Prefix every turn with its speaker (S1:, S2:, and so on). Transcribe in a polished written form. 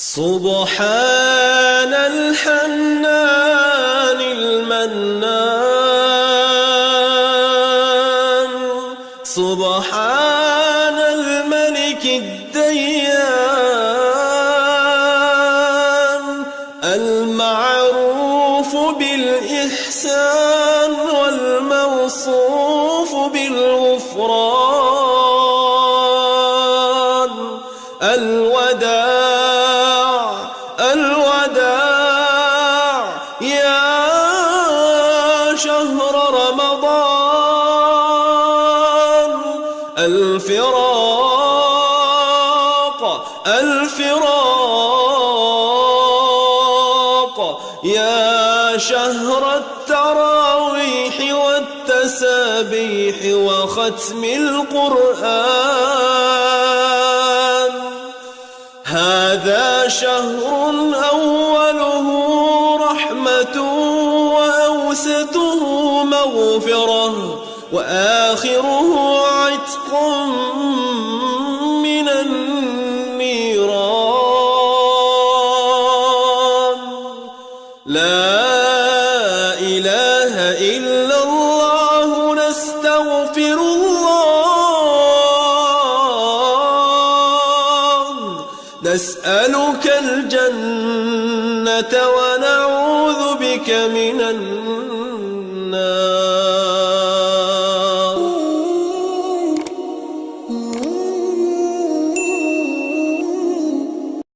S1: سبحان الحنان المنان، سبحان الملك الديان، المعروف بالإحسان والموصوف بالغفران. الوداع الوداع يا شهر رمضان، الفراق الفراق يا شهر التراويح والتسابيح وختم القرآن. هذا شهر أوله رحمة وأوسطه مغفرة وآخره عتق من النيران. لا إله إلا الله، نستغفر الله، نسألك الجنة ونعوذ بك من النار.